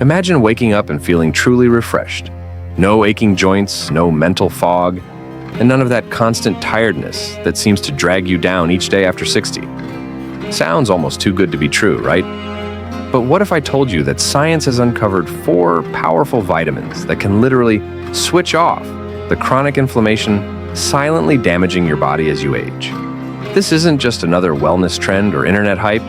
Imagine waking up and feeling truly refreshed. No aching joints, no mental fog, and none of that constant tiredness that seems to drag you down each day after 60. Sounds almost too good to be true, right? But what if I told you that science has uncovered 4 powerful vitamins that can literally switch off the chronic inflammation silently damaging your body as you age? This isn't just another wellness trend or internet hype.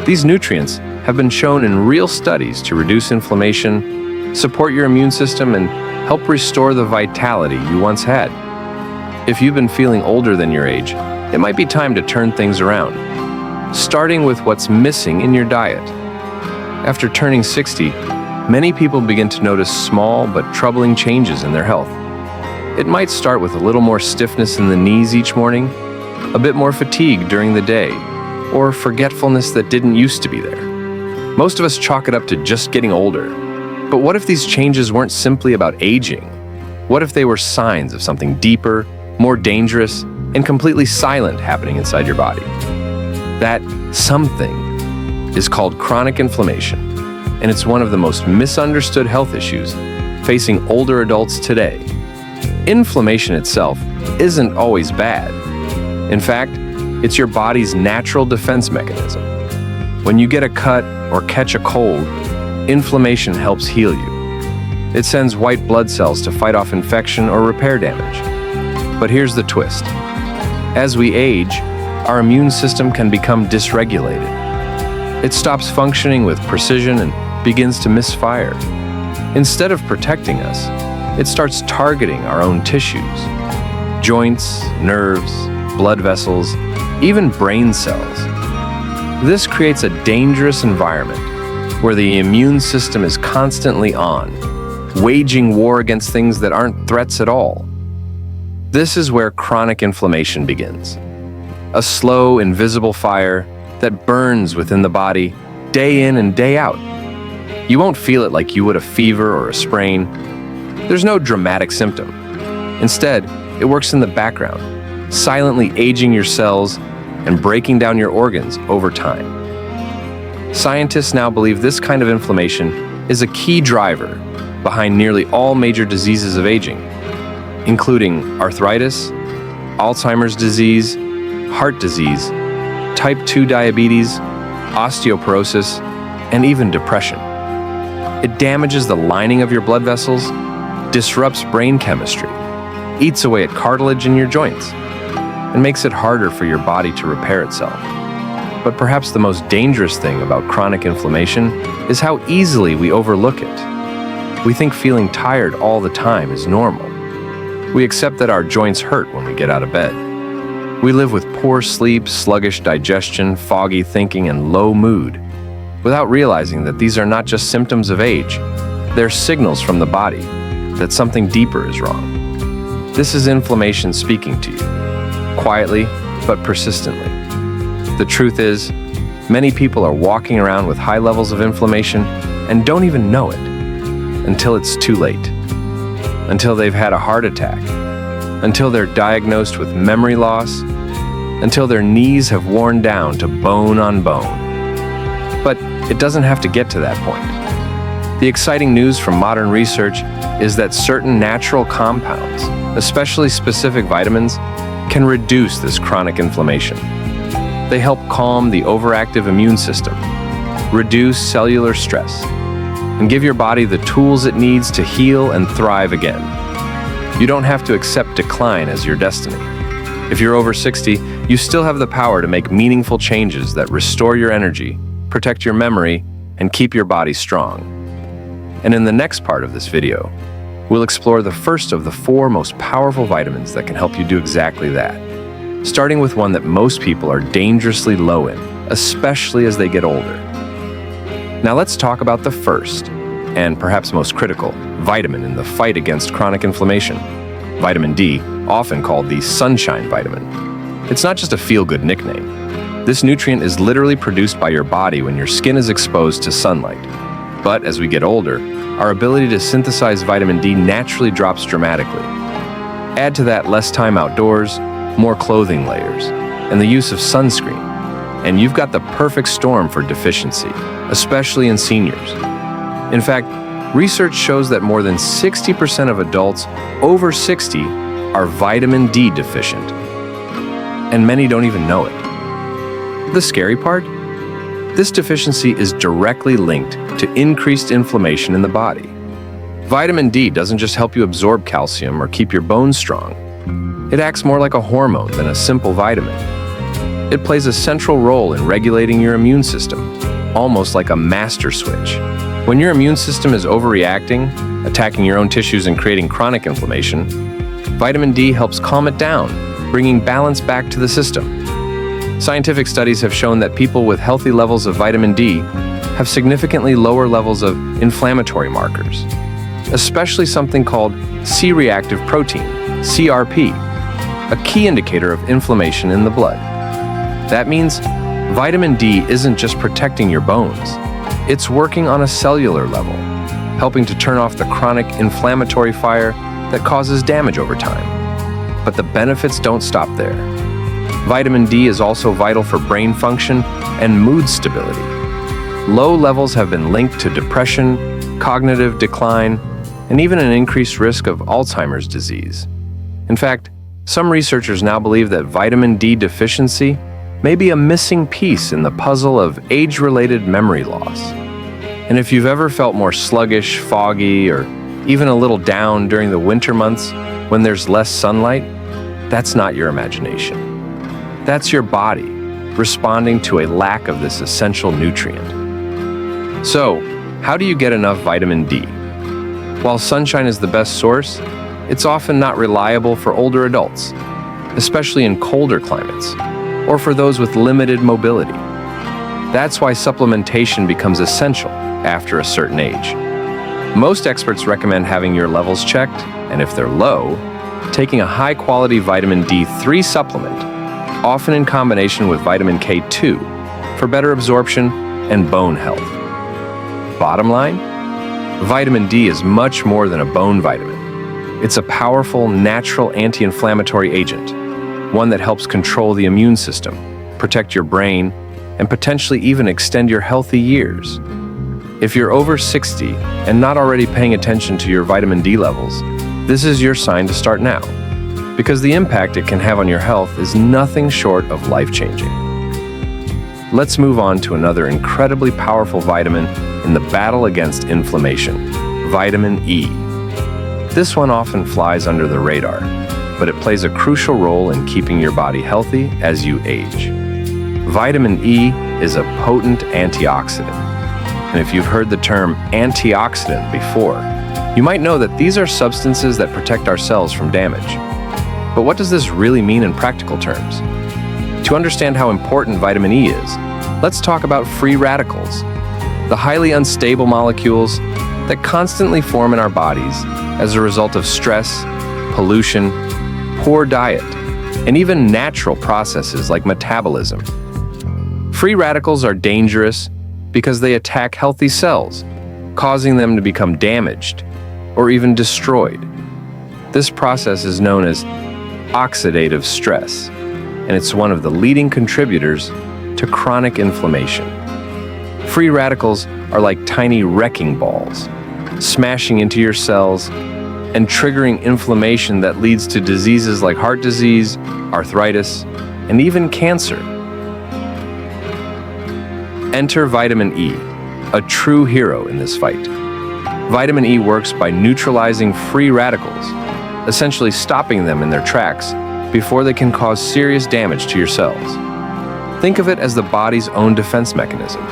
These nutrients have been shown in real studies to reduce inflammation, support your immune system, and help restore the vitality you once had. If you've been feeling older than your age, it might be time to turn things around, starting with what's missing in your diet. After turning 60, many people begin to notice small but troubling changes in their health. It might start with a little more stiffness in the knees each morning, a bit more fatigue during the day, or forgetfulness that didn't used to be there. Most of us chalk it up to just getting older. But what if these changes weren't simply about aging? What if they were signs of something deeper, more dangerous, and completely silent happening inside your body? That something is called chronic inflammation, and it's one of the most misunderstood health issues facing older adults today. Inflammation itself isn't always bad. In fact, it's your body's natural defense mechanism. When you get a cut or catch a cold, inflammation helps heal you. It sends white blood cells to fight off infection or repair damage. But here's the twist. As we age, our immune system can become dysregulated. It stops functioning with precision and begins to misfire. Instead of protecting us, it starts targeting our own tissues, joints, nerves, blood vessels, even brain cells. This creates a dangerous environment where the immune system is constantly on, waging war against things that aren't threats at all. This is where chronic inflammation begins. A slow, invisible fire that burns within the body day in and day out. You won't feel it like you would a fever or a sprain. There's no dramatic symptom. Instead, it works in the background, silently aging your cells and breaking down your organs over time. Scientists now believe this kind of inflammation is a key driver behind nearly all major diseases of aging, including arthritis, Alzheimer's disease, heart disease, type 2 diabetes, osteoporosis, and even depression. It damages the lining of your blood vessels, disrupts brain chemistry, eats away at cartilage in your joints, and makes it harder for your body to repair itself. But perhaps the most dangerous thing about chronic inflammation is how easily we overlook it. We think feeling tired all the time is normal. We accept that our joints hurt when we get out of bed. We live with poor sleep, sluggish digestion, foggy thinking, and low mood, without realizing that these are not just symptoms of age. They're signals from the body that something deeper is wrong. This is inflammation speaking to you, quietly but persistently. The truth is, many people are walking around with high levels of inflammation and don't even know it until it's too late, until they've had a heart attack, until they're diagnosed with memory loss, until their knees have worn down to bone on bone. But it doesn't have to get to that point. The exciting news from modern research is that certain natural compounds, especially specific vitamins, can reduce this chronic inflammation. They help calm the overactive immune system, reduce cellular stress, and give your body the tools it needs to heal and thrive again. You don't have to accept decline as your destiny. If you're over 60, you still have the power to make meaningful changes that restore your energy, protect your memory, and keep your body strong. And in the next part of this video, we'll explore the first of the 4 most powerful vitamins that can help you do exactly that, starting with one that most people are dangerously low in, especially as they get older. Now let's talk about the first, and perhaps most critical, vitamin in the fight against chronic inflammation. Vitamin D, often called the sunshine vitamin. It's not just a feel-good nickname. This nutrient is literally produced by your body when your skin is exposed to sunlight. But as we get older, our ability to synthesize vitamin D naturally drops dramatically. Add to that less time outdoors, more clothing layers, and the use of sunscreen, and you've got the perfect storm for deficiency, especially in seniors. In fact, research shows that more than 60% of adults over 60 are vitamin D deficient, and many don't even know it. The scary part? This deficiency is directly linked to increased inflammation in the body. Vitamin D doesn't just help you absorb calcium or keep your bones strong. It acts more like a hormone than a simple vitamin. It plays a central role in regulating your immune system, almost like a master switch. When your immune system is overreacting, attacking your own tissues and creating chronic inflammation, vitamin D helps calm it down, bringing balance back to the system. Scientific studies have shown that people with healthy levels of vitamin D have significantly lower levels of inflammatory markers, especially something called C-reactive protein, CRP, a key indicator of inflammation in the blood. That means vitamin D isn't just protecting your bones, it's working on a cellular level, helping to turn off the chronic inflammatory fire that causes damage over time. But the benefits don't stop there. Vitamin D is also vital for brain function and mood stability. Low levels have been linked to depression, cognitive decline, and even an increased risk of Alzheimer's disease. In fact, some researchers now believe that vitamin D deficiency may be a missing piece in the puzzle of age-related memory loss. And if you've ever felt more sluggish, foggy, or even a little down during the winter months when there's less sunlight, that's not your imagination. That's your body responding to a lack of this essential nutrient. So, how do you get enough vitamin D? While sunshine is the best source, it's often not reliable for older adults, especially in colder climates, or for those with limited mobility. That's why supplementation becomes essential after a certain age. Most experts recommend having your levels checked, and if they're low, taking a high-quality vitamin D3 supplement, often in combination with vitamin K2, for better absorption and bone health. Bottom line, vitamin D is much more than a bone vitamin. It's a powerful, natural anti-inflammatory agent, one that helps control the immune system, protect your brain, and potentially even extend your healthy years. If you're over 60 and not already paying attention to your vitamin D levels, this is your sign to start now, because the impact it can have on your health is nothing short of life-changing. Let's move on to another incredibly powerful vitamin in the battle against inflammation, vitamin E. This one often flies under the radar, but it plays a crucial role in keeping your body healthy as you age. Vitamin E is a potent antioxidant. And if you've heard the term antioxidant before, you might know that these are substances that protect our cells from damage. But what does this really mean in practical terms? To understand how important vitamin E is, let's talk about free radicals, the highly unstable molecules that constantly form in our bodies as a result of stress, pollution, poor diet, and even natural processes like metabolism. Free radicals are dangerous because they attack healthy cells, causing them to become damaged or even destroyed. This process is known as oxidative stress, and it's one of the leading contributors to chronic inflammation. Free radicals are like tiny wrecking balls, smashing into your cells and triggering inflammation that leads to diseases like heart disease, arthritis, and even cancer. Enter vitamin E, a true hero in this fight. Vitamin E works by neutralizing free radicals, essentially stopping them in their tracks before they can cause serious damage to your cells. Think of it as the body's own defense mechanism,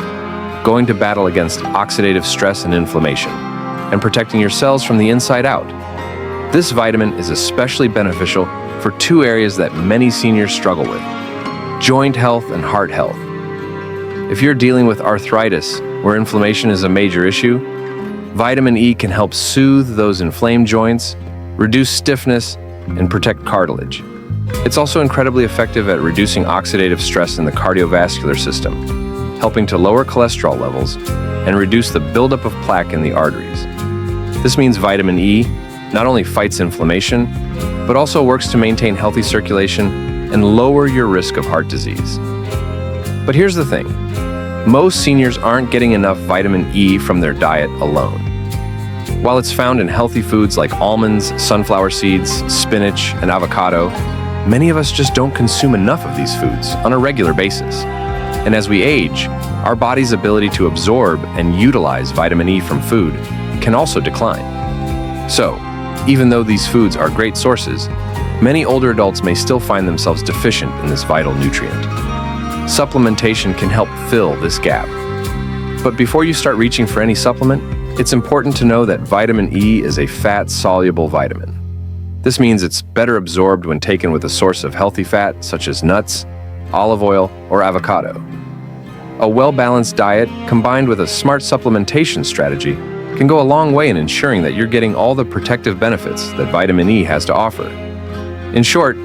going to battle against oxidative stress and inflammation, and protecting your cells from the inside out. This vitamin is especially beneficial for two areas that many seniors struggle with: joint health and heart health. If you're dealing with arthritis, where inflammation is a major issue, vitamin E can help soothe those inflamed joints, reduce stiffness, and protect cartilage. It's also incredibly effective at reducing oxidative stress in the cardiovascular system, helping to lower cholesterol levels and reduce the buildup of plaque in the arteries. This means vitamin E not only fights inflammation, but also works to maintain healthy circulation and lower your risk of heart disease. But here's the thing. most seniors aren't getting enough vitamin E from their diet alone. While it's found in healthy foods like almonds, sunflower seeds, spinach, and avocado, many of us just don't consume enough of these foods on a regular basis. And as we age, our body's ability to absorb and utilize vitamin E from food can also decline. So, even though these foods are great sources, many older adults may still find themselves deficient in this vital nutrient. Supplementation can help fill this gap. But before you start reaching for any supplement, it's important to know that vitamin E is a fat-soluble vitamin. This means it's better absorbed when taken with a source of healthy fat such as nuts, olive oil, or avocado. A well-balanced diet combined with a smart supplementation strategy can go a long way in ensuring that you're getting all the protective benefits that vitamin E has to offer. In short,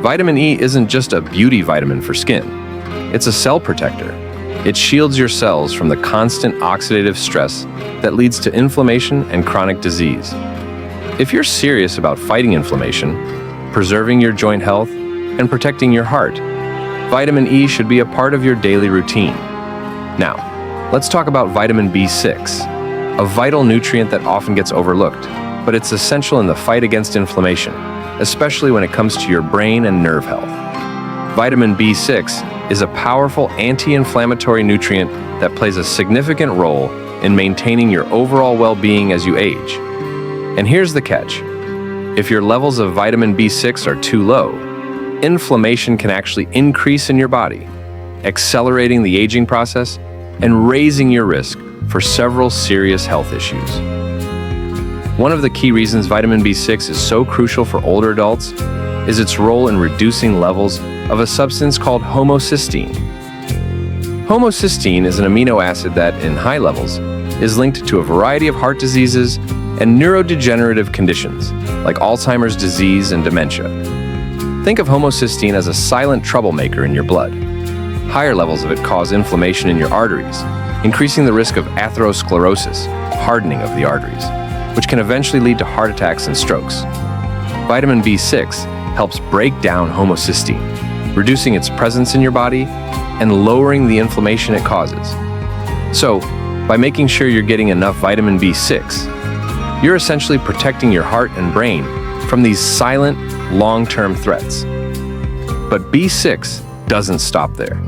vitamin E isn't just a beauty vitamin for skin. It's a cell protector. It shields your cells from the constant oxidative stress that leads to inflammation and chronic disease. If you're serious about fighting inflammation, preserving your joint health, and protecting your heart, vitamin E should be a part of your daily routine. Now, let's talk about vitamin B6, a vital nutrient that often gets overlooked, but it's essential in the fight against inflammation, especially when it comes to your brain and nerve health. Vitamin B6 is a powerful anti-inflammatory nutrient that plays a significant role in maintaining your overall well-being as you age. And here's the catch. If your levels of vitamin B6 are too low, inflammation can actually increase in your body, accelerating the aging process and raising your risk for several serious health issues. One of the key reasons vitamin B6 is so crucial for older adults is its role in reducing levels of a substance called homocysteine. Homocysteine is an amino acid that, in high levels, is linked to a variety of heart diseases and neurodegenerative conditions like Alzheimer's disease and dementia. Think of homocysteine as a silent troublemaker in your blood. Higher levels of it cause inflammation in your arteries, increasing the risk of atherosclerosis, hardening of the arteries, which can eventually lead to heart attacks and strokes. Vitamin B6 helps break down homocysteine, reducing its presence in your body and lowering the inflammation it causes. So, by making sure you're getting enough vitamin B6, you're essentially protecting your heart and brain from these silent, long-term threats. But B6 doesn't stop there.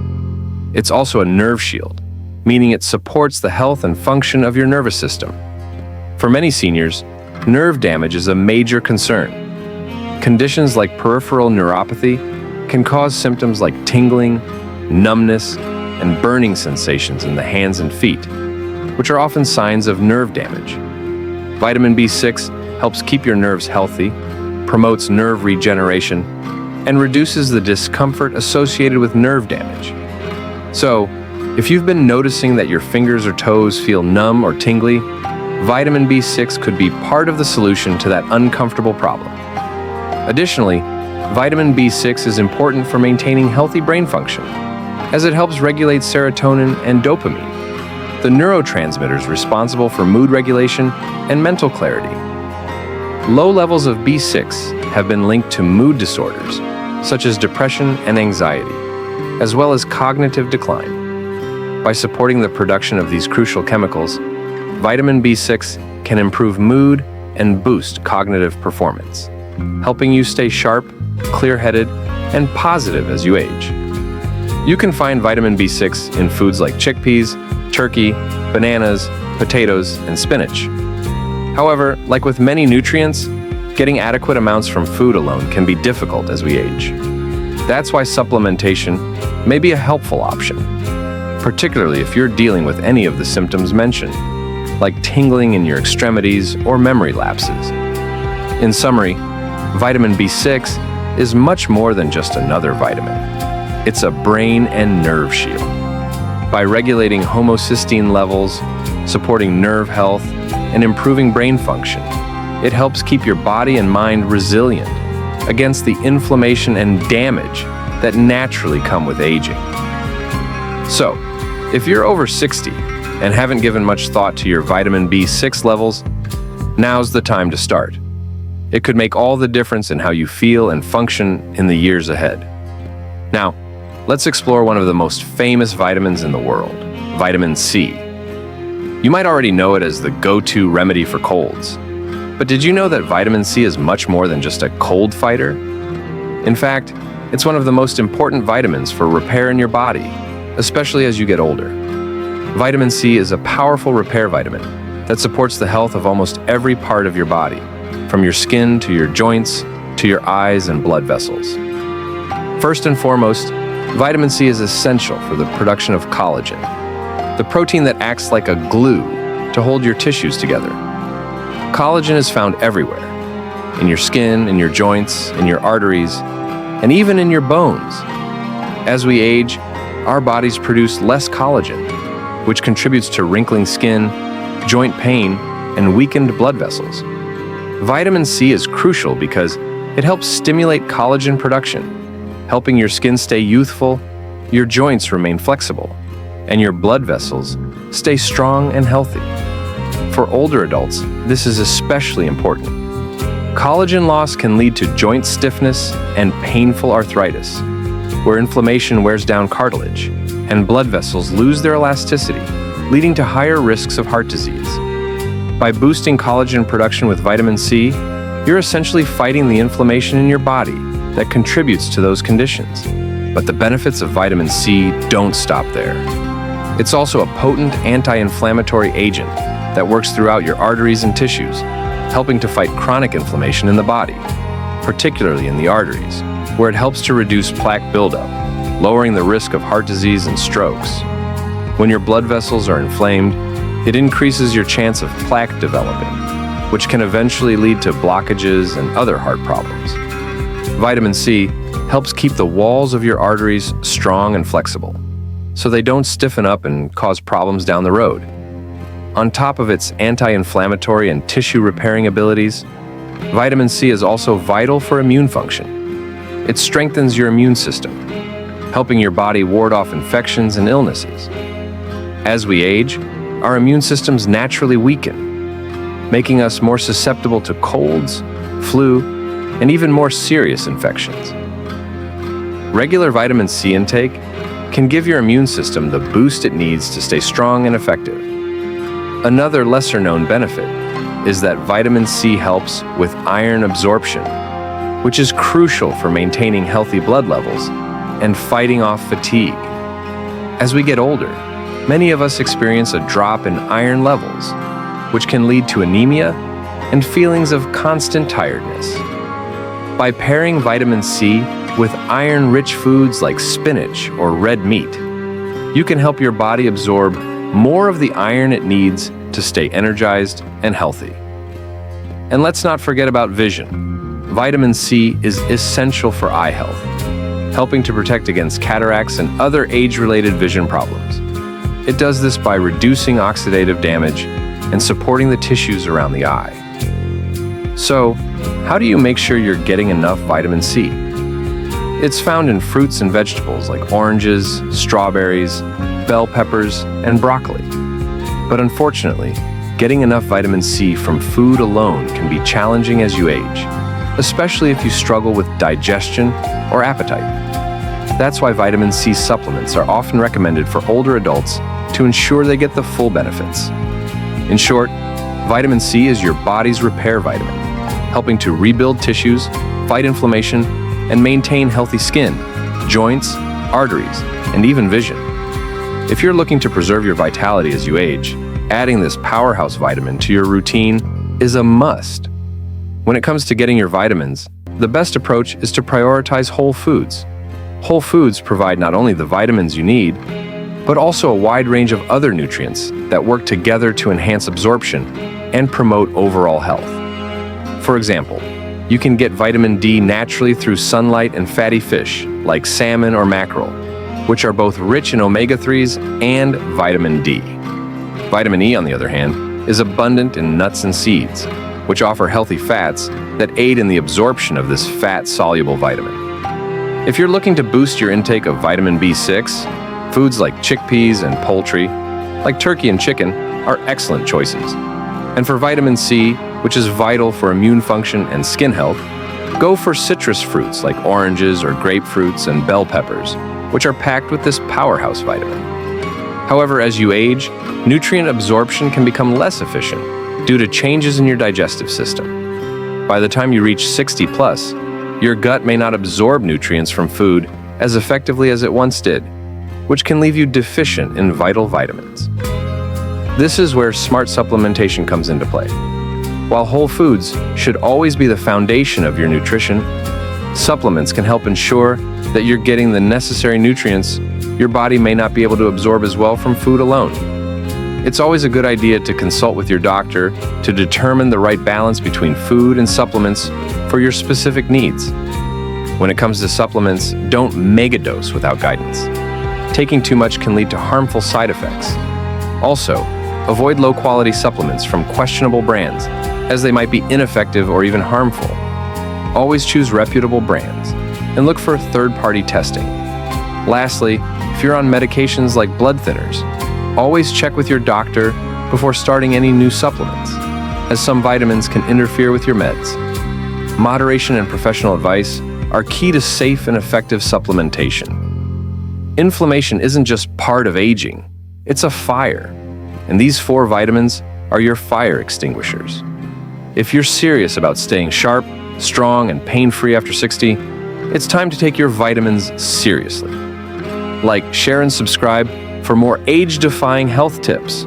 It's also a nerve shield, meaning it supports the health and function of your nervous system. For many seniors, nerve damage is a major concern. Conditions like peripheral neuropathy can cause symptoms like tingling, numbness, and burning sensations in the hands and feet, which are often signs of nerve damage. Vitamin B6 helps keep your nerves healthy, promotes nerve regeneration, and reduces the discomfort associated with nerve damage. So, if you've been noticing that your fingers or toes feel numb or tingly, vitamin B6 could be part of the solution to that uncomfortable problem. Additionally, vitamin B6 is important for maintaining healthy brain function, as it helps regulate serotonin and dopamine, the neurotransmitters responsible for mood regulation and mental clarity. Low levels of B6 have been linked to mood disorders, such as depression and anxiety, as well as cognitive decline. By supporting the production of these crucial chemicals, vitamin B6 can improve mood and boost cognitive performance, helping you stay sharp, clear-headed, and positive as you age. You can find vitamin B6 in foods like chickpeas, turkey, bananas, potatoes, and spinach. However, like with many nutrients, getting adequate amounts from food alone can be difficult as we age. That's why supplementation may be a helpful option, particularly if you're dealing with any of the symptoms mentioned, like tingling in your extremities or memory lapses. In summary, vitamin B6 is much more than just another vitamin. It's a brain and nerve shield. By regulating homocysteine levels, supporting nerve health, and improving brain function, it helps keep your body and mind resilient against the inflammation and damage that naturally come with aging. So, if you're over 60 and haven't given much thought to your vitamin B6 levels, now's the time to start. It could make all the difference in how you feel and function in the years ahead. Now, let's explore one of the most famous vitamins in the world, vitamin C. You might already know it as the go-to remedy for colds. But did you know that vitamin C is much more than just a cold fighter? In fact, it's one of the most important vitamins for repair in your body, especially as you get older. Vitamin C is a powerful repair vitamin that supports the health of almost every part of your body, from your skin to your joints to your eyes and blood vessels. First and foremost, vitamin C is essential for the production of collagen, the protein that acts like a glue to hold your tissues together. Collagen is found everywhere, in your skin, in your joints, in your arteries, and even in your bones. As we age, our bodies produce less collagen, which contributes to wrinkling skin, joint pain, and weakened blood vessels. Vitamin C is crucial because it helps stimulate collagen production, helping your skin stay youthful, your joints remain flexible, and your blood vessels stay strong and healthy. For older adults, this is especially important. Collagen loss can lead to joint stiffness and painful arthritis, where inflammation wears down cartilage and blood vessels lose their elasticity, leading to higher risks of heart disease. By boosting collagen production with vitamin C, you're essentially fighting the inflammation in your body that contributes to those conditions. But the benefits of vitamin C don't stop there. It's also a potent anti-inflammatory agent that works throughout your arteries and tissues, helping to fight chronic inflammation in the body, particularly in the arteries, where it helps to reduce plaque buildup, lowering the risk of heart disease and strokes. When your blood vessels are inflamed, it increases your chance of plaque developing, which can eventually lead to blockages and other heart problems. Vitamin C helps keep the walls of your arteries strong and flexible, so they don't stiffen up and cause problems down the road. On top of its anti-inflammatory and tissue-repairing abilities, vitamin C is also vital for immune function. It strengthens your immune system, helping your body ward off infections and illnesses. As we age, our immune systems naturally weaken, making us more susceptible to colds, flu, and even more serious infections. Regular vitamin C intake can give your immune system the boost it needs to stay strong and effective. Another lesser-known benefit is that vitamin C helps with iron absorption, which is crucial for maintaining healthy blood levels and fighting off fatigue. As we get older, many of us experience a drop in iron levels, which can lead to anemia and feelings of constant tiredness. By pairing vitamin C with iron-rich foods like spinach or red meat, you can help your body absorb more of the iron it needs to stay energized and healthy. And let's not forget about vision. Vitamin C is essential for eye health, helping to protect against cataracts and other age-related vision problems. It does this by reducing oxidative damage and supporting the tissues around the eye. So, how do you make sure you're getting enough vitamin C? It's found in fruits and vegetables like oranges, strawberries, bell peppers, and broccoli. But unfortunately, getting enough vitamin C from food alone can be challenging as you age, especially if you struggle with digestion or appetite. That's why vitamin C supplements are often recommended for older adults to ensure they get the full benefits. In short, vitamin C is your body's repair vitamin, helping to rebuild tissues, fight inflammation, and maintain healthy skin, joints, arteries, and even vision. If you're looking to preserve your vitality as you age, adding this powerhouse vitamin to your routine is a must. When it comes to getting your vitamins, the best approach is to prioritize whole foods. Whole foods provide not only the vitamins you need, but also a wide range of other nutrients that work together to enhance absorption and promote overall health. For example, you can get vitamin D naturally through sunlight and fatty fish, like salmon or mackerel, which are both rich in omega-3s and vitamin D. Vitamin E, on the other hand, is abundant in nuts and seeds, which offer healthy fats that aid in the absorption of this fat-soluble vitamin. If you're looking to boost your intake of vitamin B6, foods like chickpeas and poultry, like turkey and chicken, are excellent choices. And for vitamin C, which is vital for immune function and skin health, go for citrus fruits like oranges or grapefruits and bell peppers, which are packed with this powerhouse vitamin. However, as you age, nutrient absorption can become less efficient due to changes in your digestive system. By the time you reach 60 plus, your gut may not absorb nutrients from food as effectively as it once did, which can leave you deficient in vital vitamins. This is where smart supplementation comes into play. While whole foods should always be the foundation of your nutrition, supplements can help ensure that you're getting the necessary nutrients your body may not be able to absorb as well from food alone. It's always a good idea to consult with your doctor to determine the right balance between food and supplements for your specific needs. When it comes to supplements, don't megadose without guidance. Taking too much can lead to harmful side effects. Also, avoid low-quality supplements from questionable brands, as they might be ineffective or even harmful. Always choose reputable brands and look for third-party testing. Lastly, if you're on medications like blood thinners, always check with your doctor before starting any new supplements, as some vitamins can interfere with your meds. Moderation and professional advice are key to safe and effective supplementation. Inflammation isn't just part of aging, it's a fire, and these 4 vitamins are your fire extinguishers. If you're serious about staying sharp, strong, and pain-free after 60, it's time to take your vitamins seriously. Like, share, and subscribe for more age-defying health tips.